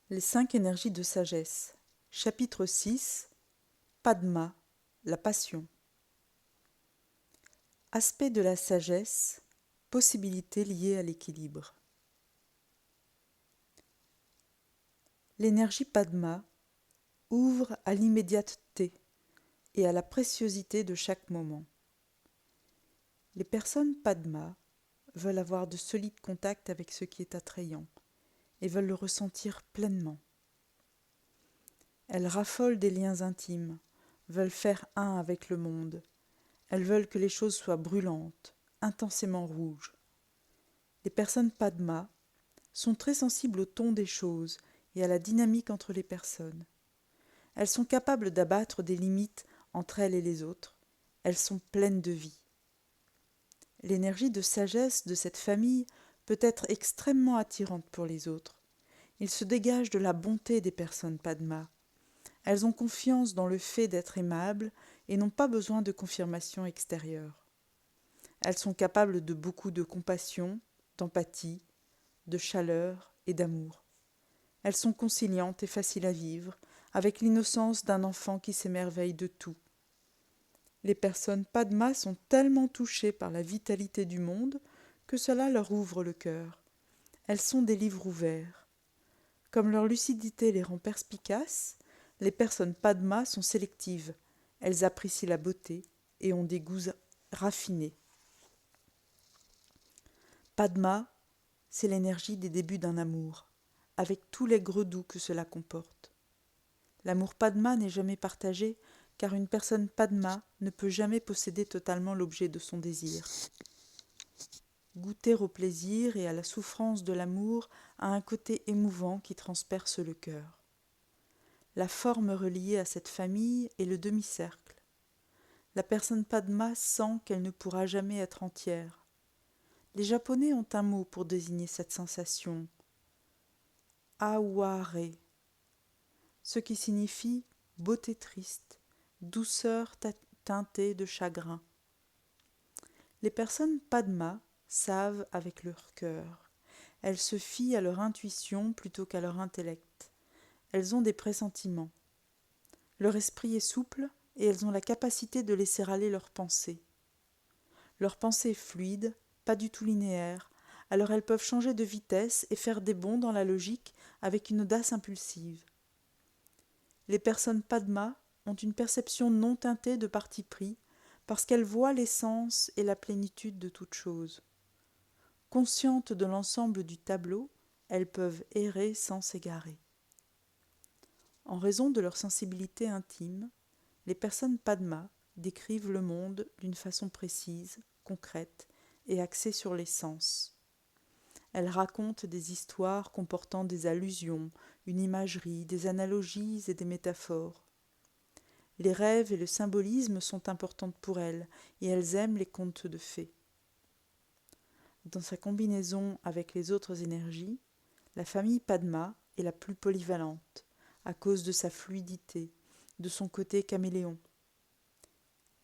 Les 5 énergies de sagesse. Chapitre 6. Padma, la passion. Aspect de la sagesse, possibilités liées à l'équilibre. L'énergie Padma ouvre à l'immédiateté et à la préciosité de chaque moment. Les personnes Padma veulent avoir de solides contacts avec ce qui est attrayant et veulent le ressentir pleinement. Elles raffolent des liens intimes, veulent faire un avec le monde. Elles veulent que les choses soient brûlantes, intensément rouges. Les personnes Padma sont très sensibles au ton des choses et à la dynamique entre les personnes. Elles sont capables d'abattre des limites entre elles et les autres. Elles sont pleines de vie. L'énergie de sagesse de cette famille peut être extrêmement attirante pour les autres. Il se dégage de la bonté des personnes Padma. Elles ont confiance dans le fait d'être aimables et n'ont pas besoin de confirmation extérieure. Elles sont capables de beaucoup de compassion, d'empathie, de chaleur et d'amour. Elles sont conciliantes et faciles à vivre, avec l'innocence d'un enfant qui s'émerveille de tout. Les personnes Padma sont tellement touchées par la vitalité du monde que cela leur ouvre le cœur. Elles sont des livres ouverts. Comme leur lucidité les rend perspicaces, les personnes Padma sont sélectives. Elles apprécient la beauté et ont des goûts raffinés. Padma, c'est l'énergie des débuts d'un amour, avec tous les gredous que cela comporte. L'amour Padma n'est jamais partagé, car une personne Padma ne peut jamais posséder totalement l'objet de son désir. Goûter au plaisir et à la souffrance de l'amour a un côté émouvant qui transperce le cœur. La forme reliée à cette famille est le demi-cercle. La personne Padma sent qu'elle ne pourra jamais être entière. Les Japonais ont un mot pour désigner cette sensation, aware, ce qui signifie beauté triste, douceur teintée de chagrin. Les personnes Padma savent avec leur cœur. Elles se fient à leur intuition plutôt qu'à leur intellect. Elles ont des pressentiments. Leur esprit est souple et elles ont la capacité de laisser aller leurs pensées. Leur pensée est fluide, pas du tout linéaire, alors elles peuvent changer de vitesse et faire des bonds dans la logique avec une audace impulsive. Les personnes Padma ont une perception non teintée de parti pris parce qu'elles voient l'essence et la plénitude de toute chose. Conscientes de l'ensemble du tableau, elles peuvent errer sans s'égarer. En raison de leur sensibilité intime, les personnes Padma décrivent le monde d'une façon précise, concrète et axée sur les sens. Elles racontent des histoires comportant des allusions, une imagerie, des analogies et des métaphores. Les rêves et le symbolisme sont importants pour elles et elles aiment les contes de fées. Dans sa combinaison avec les autres énergies, la famille Padma est la plus polyvalente à cause de sa fluidité, de son côté caméléon.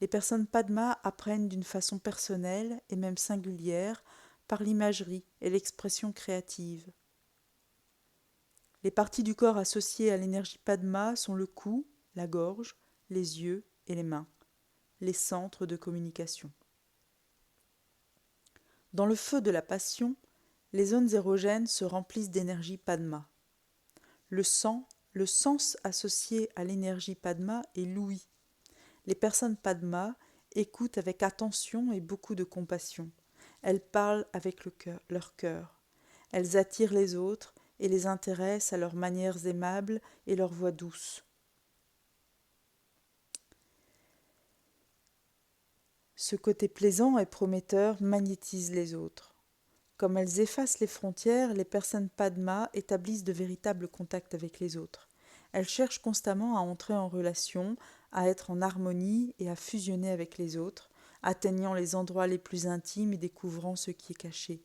Les personnes Padma apprennent d'une façon personnelle et même singulière par l'imagerie et l'expression créative. Les parties du corps associées à l'énergie Padma sont le cou, la gorge, les yeux et les mains, les centres de communication. Dans le feu de la passion, les zones érogènes se remplissent d'énergie Padma. Le sens associé à l'énergie Padma est l'ouïe. Les personnes Padma écoutent avec attention et beaucoup de compassion. Elles parlent avec leur cœur. Elles attirent les autres et les intéressent à leurs manières aimables et leur voix douce. Ce côté plaisant et prometteur magnétise les autres. Comme elles effacent les frontières, les personnes Padma établissent de véritables contacts avec les autres. Elles cherchent constamment à entrer en relation, à être en harmonie et à fusionner avec les autres, atteignant les endroits les plus intimes et découvrant ce qui est caché.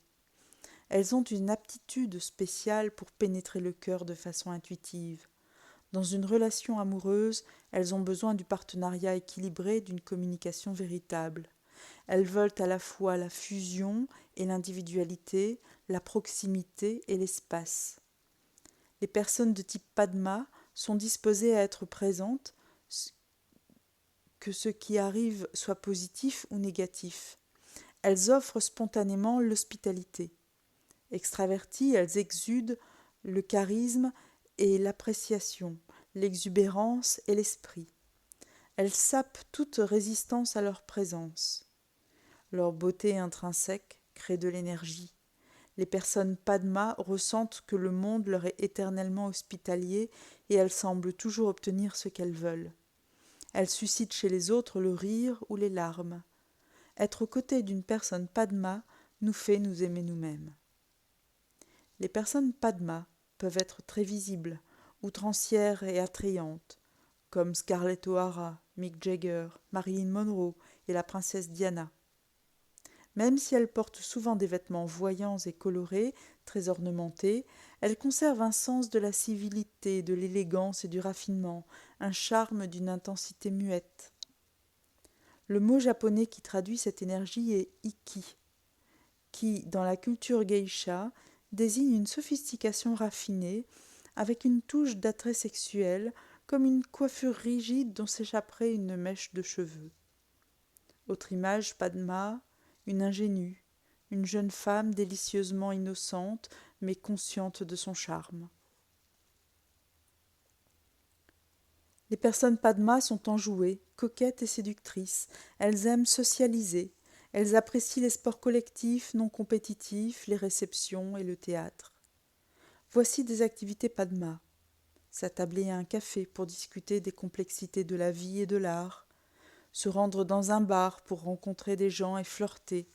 Elles ont une aptitude spéciale pour pénétrer le cœur de façon intuitive. Dans une relation amoureuse, elles ont besoin du partenariat équilibré d'une communication véritable. Elles veulent à la fois la fusion et l'individualité, la proximité et l'espace. Les personnes de type Padma sont disposées à être présentes, que ce qui arrive soit positif ou négatif. Elles offrent spontanément l'hospitalité. Extraverties, elles exudent le charisme et l'appréciation, l'exubérance et l'esprit. Elles sapent toute résistance à leur présence. Leur beauté intrinsèque crée de l'énergie. Les personnes Padma ressentent que le monde leur est éternellement hospitalier et elles semblent toujours obtenir ce qu'elles veulent. Elles suscitent chez les autres le rire ou les larmes. Être aux côtés d'une personne Padma nous fait nous aimer nous-mêmes. Les personnes Padma peuvent être très visibles, outrancières et attrayantes, comme Scarlett O'Hara, Mick Jagger, Marilyn Monroe et la princesse Diana. Même si elles portent souvent des vêtements voyants et colorés, très ornementés, elles conservent un sens de la civilité, de l'élégance et du raffinement, un charme d'une intensité muette. Le mot japonais qui traduit cette énergie est iki, qui, dans la culture geisha, désigne une sophistication raffinée, avec une touche d'attrait sexuel, comme une coiffure rigide dont s'échapperait une mèche de cheveux. Autre image, Padma, une ingénue, une jeune femme délicieusement innocente, mais consciente de son charme. Les personnes Padma sont enjouées, coquettes et séductrices. Elles aiment socialiser. Elles apprécient les sports collectifs, non compétitifs, les réceptions et le théâtre. Voici des activités Padma. S'attabler à un café pour discuter des complexités de la vie et de l'art. Se rendre dans un bar pour rencontrer des gens et flirter.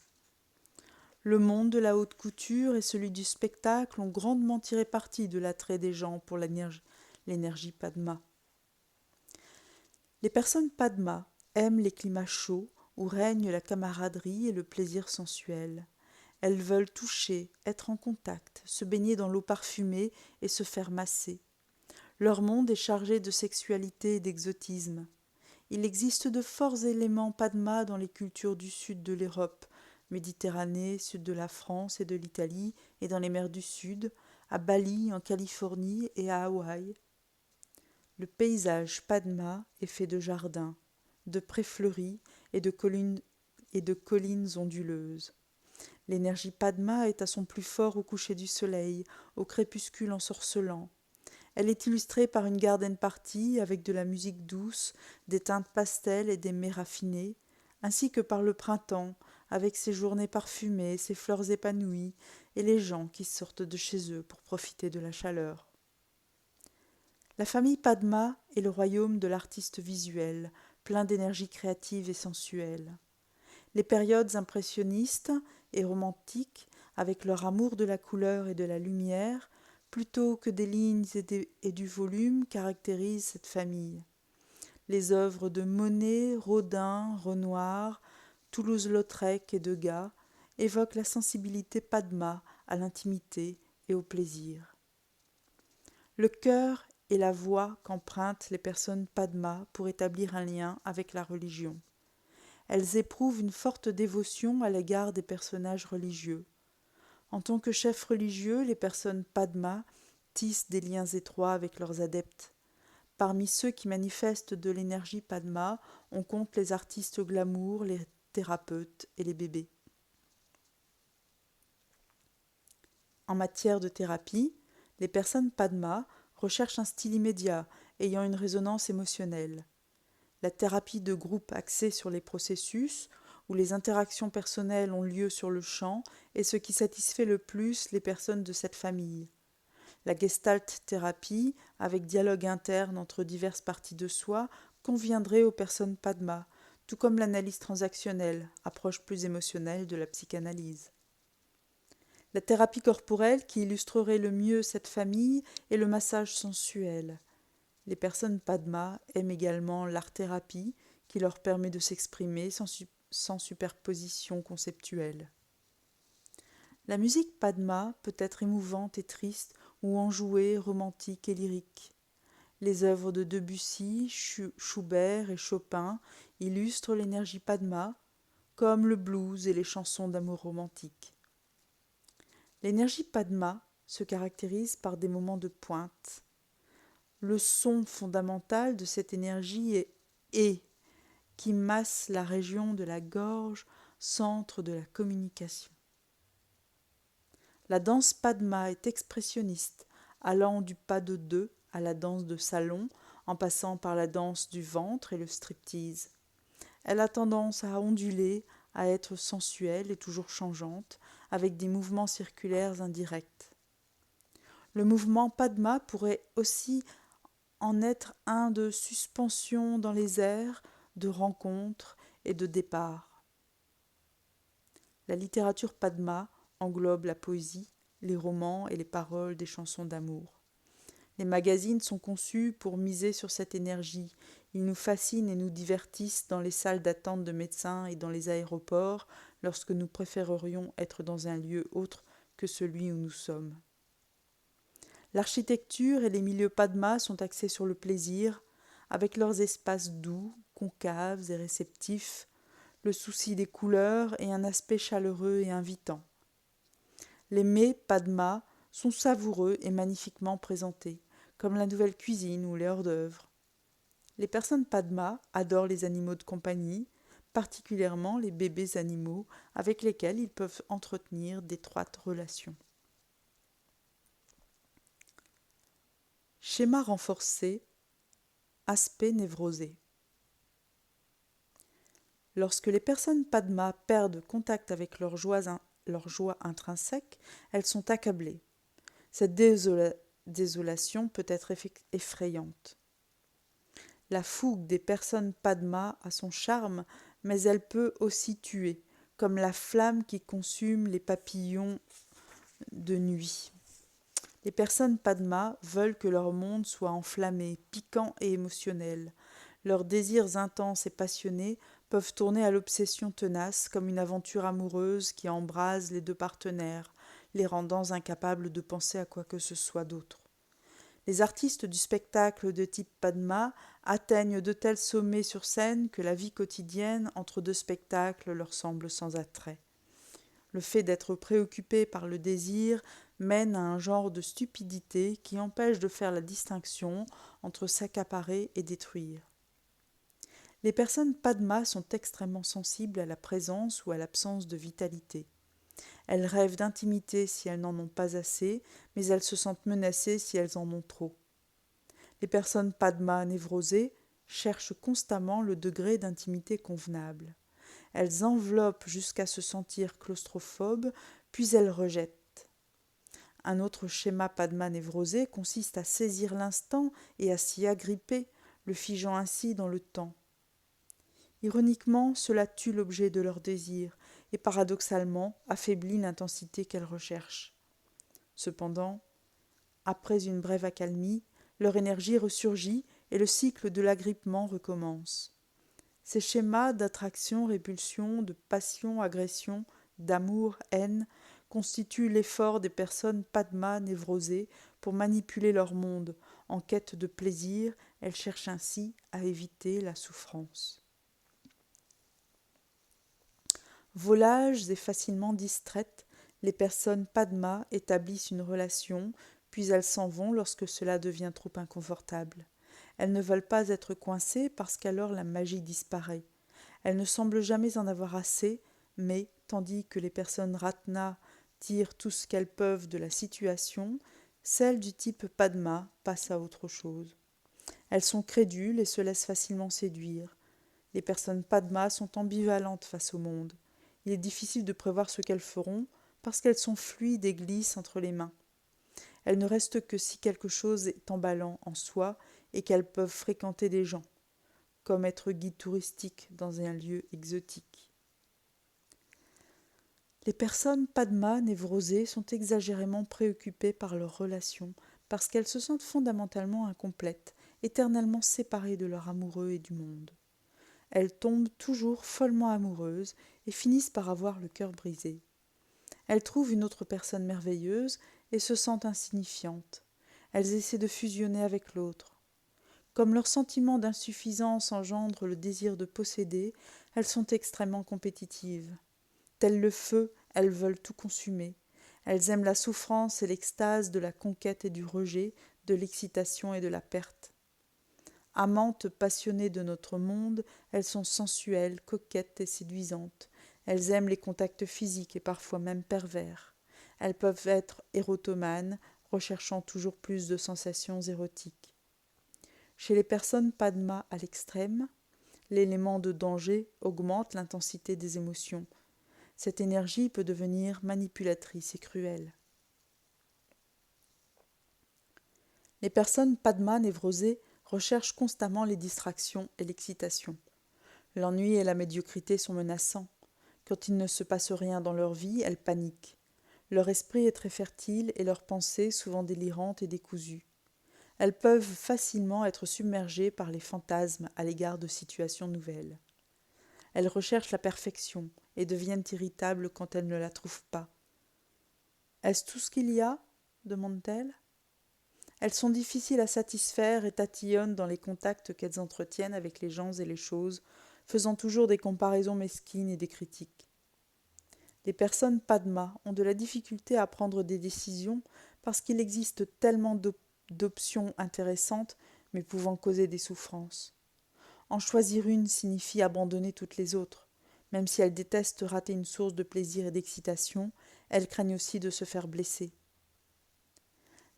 Le monde de la haute couture et celui du spectacle ont grandement tiré parti de l'attrait des gens pour l'énergie Padma. Les personnes Padma aiment les climats chauds où règne la camaraderie et le plaisir sensuel. Elles veulent toucher, être en contact, se baigner dans l'eau parfumée et se faire masser. Leur monde est chargé de sexualité et d'exotisme. Il existe de forts éléments Padma dans les cultures du sud de l'Europe, Méditerranée, sud de la France et de l'Italie, et dans les mers du Sud, à Bali, en Californie et à Hawaï. Le paysage Padma est fait de jardins, de prés fleuris et de collines onduleuses. L'énergie Padma est à son plus fort au coucher du soleil, au crépuscule ensorcelant. Elle est illustrée par une garden party avec de la musique douce, des teintes pastel et des mets raffinés, ainsi que par le printemps, avec ses journées parfumées, ses fleurs épanouies et les gens qui sortent de chez eux pour profiter de la chaleur. La famille Padma est le royaume de l'artiste visuel, plein d'énergie créative et sensuelle. Les périodes impressionnistes et romantiques, avec leur amour de la couleur et de la lumière, plutôt que des lignes et du volume, caractérisent cette famille. Les œuvres de Monet, Rodin, Renoir, Toulouse-Lautrec et Degas évoquent la sensibilité Padma à l'intimité et au plaisir. Le cœur et la voix qu'empruntent les personnes Padma pour établir un lien avec la religion. Elles éprouvent une forte dévotion à l'égard des personnages religieux. En tant que chefs religieux, les personnes Padma tissent des liens étroits avec leurs adeptes. Parmi ceux qui manifestent de l'énergie Padma, on compte les artistes glamour, les thérapeutes et les bébés. En matière de thérapie, les personnes Padma recherchent un style immédiat, ayant une résonance émotionnelle. La thérapie de groupe axée sur les processus, où les interactions personnelles ont lieu sur le champ, est ce qui satisfait le plus les personnes de cette famille. La gestalt-thérapie, avec dialogue interne entre diverses parties de soi, conviendrait aux personnes Padma, tout comme l'analyse transactionnelle, approche plus émotionnelle de la psychanalyse. La thérapie corporelle qui illustrerait le mieux cette famille est le massage sensuel. Les personnes Padma aiment également l'art-thérapie qui leur permet de s'exprimer sans superposition conceptuelle. La musique Padma peut être émouvante et triste ou enjouée, romantique et lyrique. Les œuvres de Debussy, Schubert et Chopin illustrent l'énergie Padma, comme le blues et les chansons d'amour romantique. L'énergie Padma se caractérise par des moments de pointe. Le son fondamental de cette énergie est « et » qui masse la région de la gorge, centre de la communication. La danse Padma est expressionniste, allant du pas de deux à la danse de salon, en passant par la danse du ventre et le striptease. Elle a tendance à onduler, à être sensuelle et toujours changeante, avec des mouvements circulaires indirects. Le mouvement Padma pourrait aussi en être un de suspension dans les airs, de rencontre et de départ. La littérature Padma englobe la poésie, les romans et les paroles des chansons d'amour. Les magazines sont conçus pour miser sur cette énergie. Ils nous fascinent et nous divertissent dans les salles d'attente de médecins et dans les aéroports lorsque nous préférerions être dans un lieu autre que celui où nous sommes. L'architecture et les milieux Padma sont axés sur le plaisir, avec leurs espaces doux, concaves et réceptifs, le souci des couleurs et un aspect chaleureux et invitant. Les mets Padma sont savoureux et magnifiquement présentés, comme la nouvelle cuisine ou les hors-d'œuvre. Les personnes Padma adorent les animaux de compagnie, particulièrement les bébés animaux avec lesquels ils peuvent entretenir d'étroites relations. Schéma renforcé, aspect névrosé. Lorsque les personnes Padma perdent contact avec leur joie intrinsèque, elles sont accablées. Cette désolation peut être effrayante. La fougue des personnes Padma a son charme, mais elle peut aussi tuer, comme la flamme qui consume les papillons de nuit. Les personnes Padma veulent que leur monde soit enflammé, piquant et émotionnel. Leurs désirs intenses et passionnés peuvent tourner à l'obsession tenace, comme une aventure amoureuse qui embrase les deux partenaires, les rendant incapables de penser à quoi que ce soit d'autre. Les artistes du spectacle de type Padma atteignent de tels sommets sur scène que la vie quotidienne entre deux spectacles leur semble sans attrait. Le fait d'être préoccupé par le désir mène à un genre de stupidité qui empêche de faire la distinction entre s'accaparer et détruire. Les personnes Padma sont extrêmement sensibles à la présence ou à l'absence de vitalité. Elles rêvent d'intimité si elles n'en ont pas assez, mais elles se sentent menacées si elles en ont trop. Les personnes Padma névrosées cherchent constamment le degré d'intimité convenable. Elles enveloppent jusqu'à se sentir claustrophobes, puis elles rejettent. Un autre schéma Padma névrosé consiste à saisir l'instant et à s'y agripper, le figeant ainsi dans le temps. Ironiquement, cela tue l'objet de leur désir et paradoxalement affaiblit l'intensité qu'elles recherchent. Cependant, après une brève accalmie, leur énergie ressurgit et le cycle de l'agrippement recommence. Ces schémas d'attraction, répulsion, de passion, agression, d'amour, haine constituent l'effort des personnes Padma névrosées pour manipuler leur monde. En quête de plaisir, elles cherchent ainsi à éviter la souffrance. Volages et facilement distraites, les personnes Padma établissent une relation, puis elles s'en vont lorsque cela devient trop inconfortable. Elles ne veulent pas être coincées parce qu'alors la magie disparaît. Elles ne semblent jamais en avoir assez, mais, tandis que les personnes Ratna tirent tout ce qu'elles peuvent de la situation, celles du type Padma passent à autre chose. Elles sont crédules et se laissent facilement séduire. Les personnes Padma sont ambivalentes face au monde. Il est difficile de prévoir ce qu'elles feront parce qu'elles sont fluides et glissent entre les mains. Elles ne restent que si quelque chose est emballant en soi et qu'elles peuvent fréquenter des gens, comme être guide touristique dans un lieu exotique. Les personnes Padma névrosées sont exagérément préoccupées par leurs relations parce qu'elles se sentent fondamentalement incomplètes, éternellement séparées de leur amoureux et du monde. Elles tombent toujours follement amoureuses et finissent par avoir le cœur brisé. Elles trouvent une autre personne merveilleuse et se sentent insignifiantes. Elles essaient de fusionner avec l'autre. Comme leur sentiment d'insuffisance engendre le désir de posséder, elles sont extrêmement compétitives. Tel le feu, elles veulent tout consumer. Elles aiment la souffrance et l'extase de la conquête et du rejet, de l'excitation et de la perte. Amantes passionnées de notre monde, elles sont sensuelles, coquettes et séduisantes. Elles aiment les contacts physiques et parfois même pervers. Elles peuvent être érotomanes, recherchant toujours plus de sensations érotiques. Chez les personnes Padma à l'extrême, l'élément de danger augmente l'intensité des émotions. Cette énergie peut devenir manipulatrice et cruelle. Les personnes Padma névrosées recherchent constamment les distractions et l'excitation. L'ennui et la médiocrité sont menaçants. Quand il ne se passe rien dans leur vie, elles paniquent. Leur esprit est très fertile et leurs pensées souvent délirantes et décousues. Elles peuvent facilement être submergées par les fantasmes à l'égard de situations nouvelles. Elles recherchent la perfection et deviennent irritables quand elles ne la trouvent pas. « Est-ce tout ce qu'il y a ?» demandent-elles. Elles sont difficiles à satisfaire et tatillonnent dans les contacts qu'elles entretiennent avec les gens et les choses, faisant toujours des comparaisons mesquines et des critiques. Les personnes Padma ont de la difficulté à prendre des décisions parce qu'il existe tellement d'options intéressantes mais pouvant causer des souffrances. En choisir une signifie abandonner toutes les autres. Même si elles détestent rater une source de plaisir et d'excitation, elles craignent aussi de se faire blesser.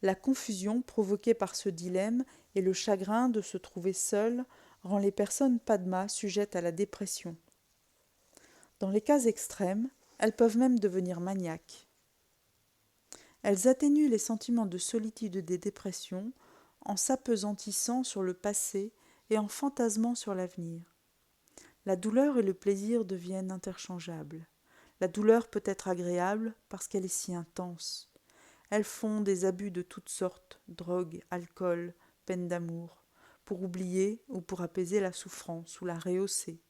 La confusion provoquée par ce dilemme et le chagrin de se trouver seules rend les personnes Padma sujettes à la dépression. Dans les cas extrêmes, elles peuvent même devenir maniaques. Elles atténuent les sentiments de solitude et des dépressions en s'apesantissant sur le passé et en fantasmant sur l'avenir. La douleur et le plaisir deviennent interchangeables. La douleur peut être agréable parce qu'elle est si intense. Elles font des abus de toutes sortes, drogue, alcool, peine d'amour, pour oublier ou pour apaiser la souffrance ou la rehausser.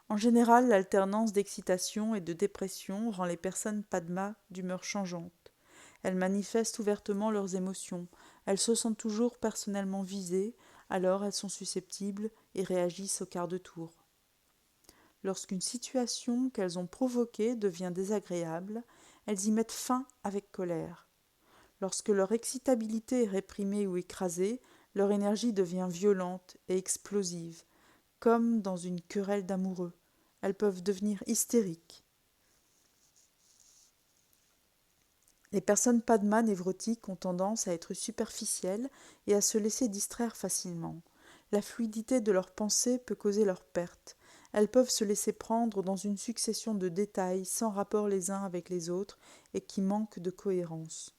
En général, l'alternance d'excitation et de dépression rend les personnes Padma d'humeur changeante. Elles manifestent ouvertement leurs émotions. Elles se sentent toujours personnellement visées, alors elles sont susceptibles et réagissent au quart de tour. Lorsqu'une situation qu'elles ont provoquée devient désagréable, elles y mettent fin avec colère. Lorsque leur excitabilité est réprimée ou écrasée, leur énergie devient violente et explosive, comme dans une querelle d'amoureux. Elles peuvent devenir hystériques. Les personnes Padma névrotiques ont tendance à être superficielles et à se laisser distraire facilement. La fluidité de leurs pensées peut causer leur perte. Elles peuvent se laisser prendre dans une succession de détails sans rapport les uns avec les autres et qui manquent de cohérence.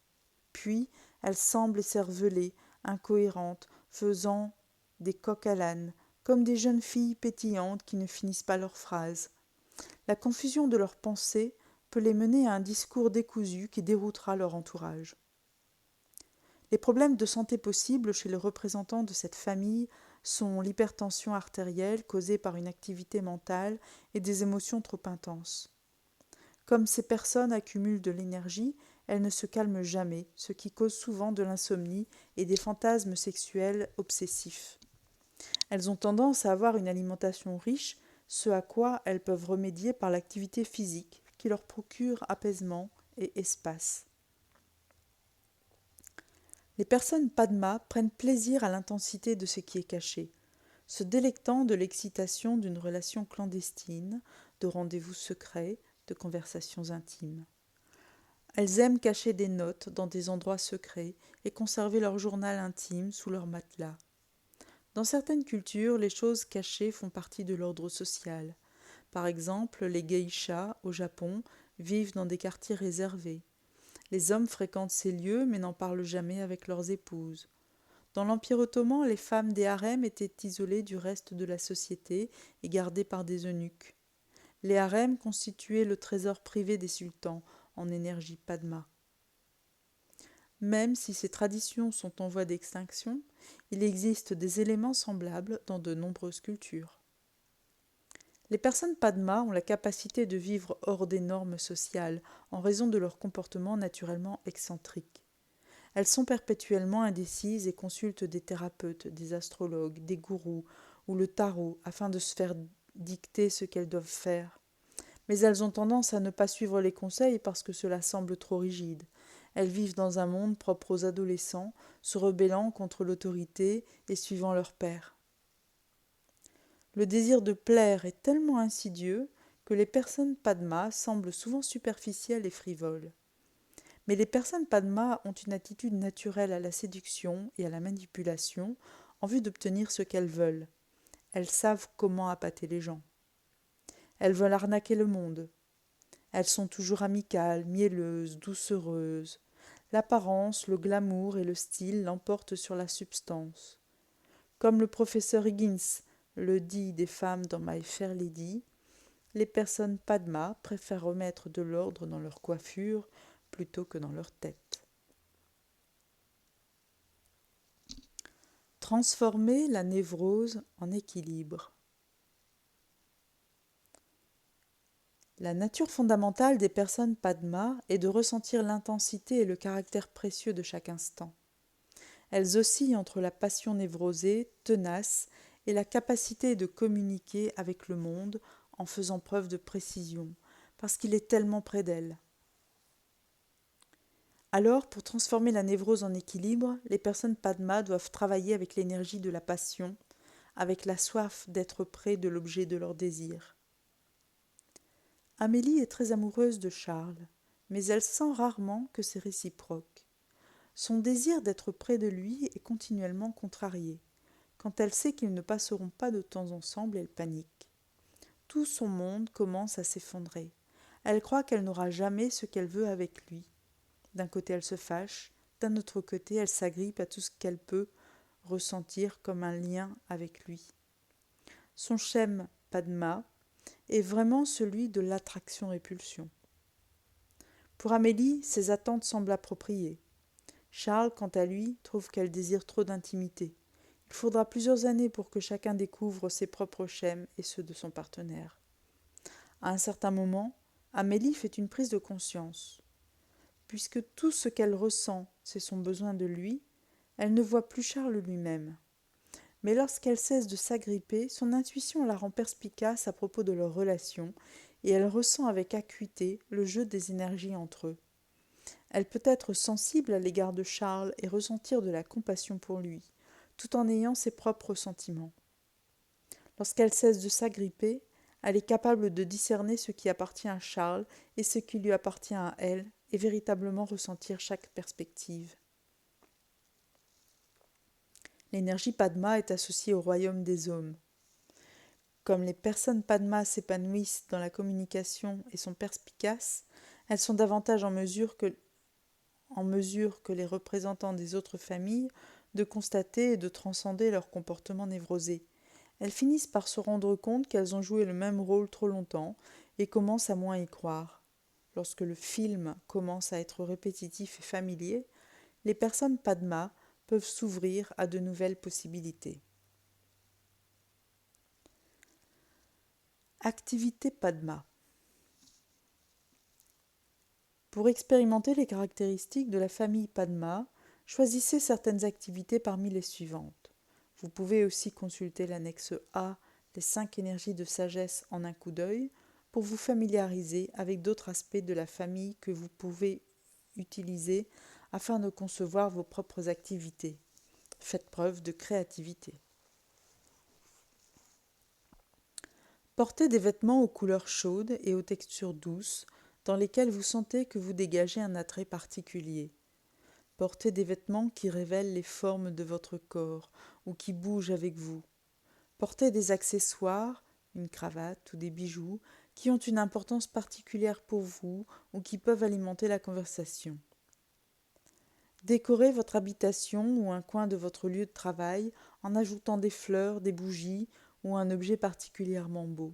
Puis, elles semblent écervelées, incohérentes, faisant des coqs à l'âne, comme des jeunes filles pétillantes qui ne finissent pas leurs phrases. La confusion de leurs pensées peut les mener à un discours décousu qui déroutera leur entourage. Les problèmes de santé possibles chez les représentants de cette famille sont l'hypertension artérielle causée par une activité mentale et des émotions trop intenses. Comme ces personnes accumulent de l'énergie, elles ne se calment jamais, ce qui cause souvent de l'insomnie et des fantasmes sexuels obsessifs. Elles ont tendance à avoir une alimentation riche, ce à quoi elles peuvent remédier par l'activité physique, qui leur procure apaisement et espace. Les personnes Padma prennent plaisir à l'intensité de ce qui est caché, se délectant de l'excitation d'une relation clandestine, de rendez-vous secrets, de conversations intimes. Elles aiment cacher des notes dans des endroits secrets et conserver leur journal intime sous leur matelas. Dans certaines cultures, les choses cachées font partie de l'ordre social. Par exemple, les geishas, au Japon, vivent dans des quartiers réservés. Les hommes fréquentent ces lieux mais n'en parlent jamais avec leurs épouses. Dans l'Empire ottoman, les femmes des harems étaient isolées du reste de la société et gardées par des eunuques. Les harems constituaient le trésor privé des sultans, en énergie Padma. Même si ces traditions sont en voie d'extinction, il existe des éléments semblables dans de nombreuses cultures. Les personnes Padma ont la capacité de vivre hors des normes sociales en raison de leur comportement naturellement excentrique. Elles sont perpétuellement indécises et consultent des thérapeutes, des astrologues, des gourous ou le tarot afin de se faire dicter ce qu'elles doivent faire. Mais elles ont tendance à ne pas suivre les conseils parce que cela semble trop rigide. Elles vivent dans un monde propre aux adolescents, se rebellant contre l'autorité et suivant leur père. Le désir de plaire est tellement insidieux que les personnes Padma semblent souvent superficielles et frivoles. Mais les personnes Padma ont une attitude naturelle à la séduction et à la manipulation en vue d'obtenir ce qu'elles veulent. Elles savent comment appâter les gens. Elles veulent arnaquer le monde. Elles sont toujours amicales, mielleuses, doucereuses. L'apparence, le glamour et le style l'emportent sur la substance. Comme le professeur Higgins le dit des femmes dans My Fair Lady, les personnes Padma préfèrent remettre de l'ordre dans leur coiffure plutôt que dans leur tête. Transformer la névrose en équilibre. La nature fondamentale des personnes Padma est de ressentir l'intensité et le caractère précieux de chaque instant. Elles oscillent entre la passion névrosée, tenace, et la capacité de communiquer avec le monde en faisant preuve de précision, parce qu'il est tellement près d'elles. Alors, pour transformer la névrose en équilibre, les personnes Padma doivent travailler avec l'énergie de la passion, avec la soif d'être près de l'objet de leur désir. Amélie est très amoureuse de Charles, mais elle sent rarement que c'est réciproque. Son désir d'être près de lui est continuellement contrarié. Quand elle sait qu'ils ne passeront pas de temps ensemble, elle panique. Tout son monde commence à s'effondrer. Elle croit qu'elle n'aura jamais ce qu'elle veut avec lui. D'un côté, elle se fâche, d'un autre côté, elle s'agrippe à tout ce qu'elle peut ressentir comme un lien avec lui. Son schème Padma est vraiment celui de l'attraction-répulsion. Pour Amélie, ses attentes semblent appropriées. Charles, quant à lui, trouve qu'elle désire trop d'intimité. Il faudra plusieurs années pour que chacun découvre ses propres schèmes et ceux de son partenaire. À un certain moment, Amélie fait une prise de conscience. Puisque tout ce qu'elle ressent, c'est son besoin de lui, elle ne voit plus Charles lui-même. Mais lorsqu'elle cesse de s'agripper, son intuition la rend perspicace à propos de leur relation et elle ressent avec acuité le jeu des énergies entre eux. Elle peut être sensible à l'égard de Charles et ressentir de la compassion pour lui, tout en ayant ses propres sentiments. Lorsqu'elle cesse de s'agripper, elle est capable de discerner ce qui appartient à Charles et ce qui lui appartient à elle et véritablement ressentir chaque perspective. L'énergie Padma est associée au royaume des hommes. Comme les personnes Padma s'épanouissent dans la communication et sont perspicaces, elles sont davantage en mesure que les représentants des autres familles de constater et de transcender leur comportement névrosé. Elles finissent par se rendre compte qu'elles ont joué le même rôle trop longtemps et commencent à moins y croire. Lorsque le film commence à être répétitif et familier, les personnes Padma peuvent s'ouvrir à de nouvelles possibilités. Activité Padma. Pour expérimenter les caractéristiques de la famille Padma, choisissez certaines activités parmi les suivantes. Vous pouvez aussi consulter l'annexe A des 5 énergies de sagesse en un coup d'œil pour vous familiariser avec d'autres aspects de la famille que vous pouvez utiliser afin de concevoir vos propres activités. Faites preuve de créativité. Portez des vêtements aux couleurs chaudes et aux textures douces dans lesquels vous sentez que vous dégagez un attrait particulier. Portez des vêtements qui révèlent les formes de votre corps ou qui bougent avec vous. Portez des accessoires, une cravate ou des bijoux qui ont une importance particulière pour vous ou qui peuvent alimenter la conversation. Décorez votre habitation ou un coin de votre lieu de travail en ajoutant des fleurs, des bougies ou un objet particulièrement beau.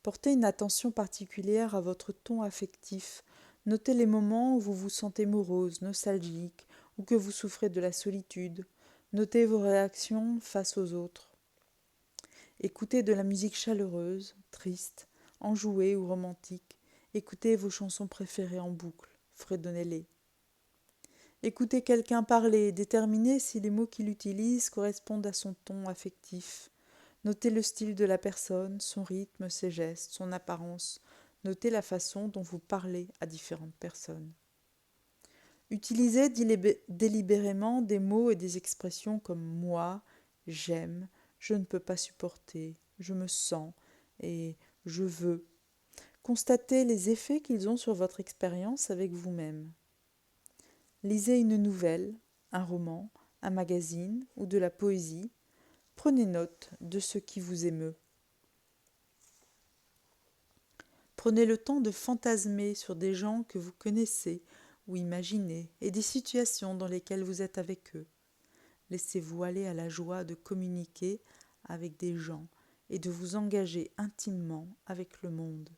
Portez une attention particulière à votre ton affectif. Notez les moments où vous vous sentez morose, nostalgique ou que vous souffrez de la solitude. Notez vos réactions face aux autres. Écoutez de la musique chaleureuse, triste, enjouée ou romantique. Écoutez vos chansons préférées en boucle. Fredonnez-les. Écoutez quelqu'un parler et déterminez si les mots qu'il utilise correspondent à son ton affectif. Notez le style de la personne, son rythme, ses gestes, son apparence. Notez la façon dont vous parlez à différentes personnes. Utilisez délibérément des mots et des expressions comme moi, j'aime, je ne peux pas supporter, je me sens et je veux. Constatez les effets qu'ils ont sur votre expérience avec vous-même. Lisez une nouvelle, un roman, un magazine ou de la poésie. Prenez note de ce qui vous émeut. Prenez le temps de fantasmer sur des gens que vous connaissez ou imaginez et des situations dans lesquelles vous êtes avec eux. Laissez-vous aller à la joie de communiquer avec des gens et de vous engager intimement avec le monde.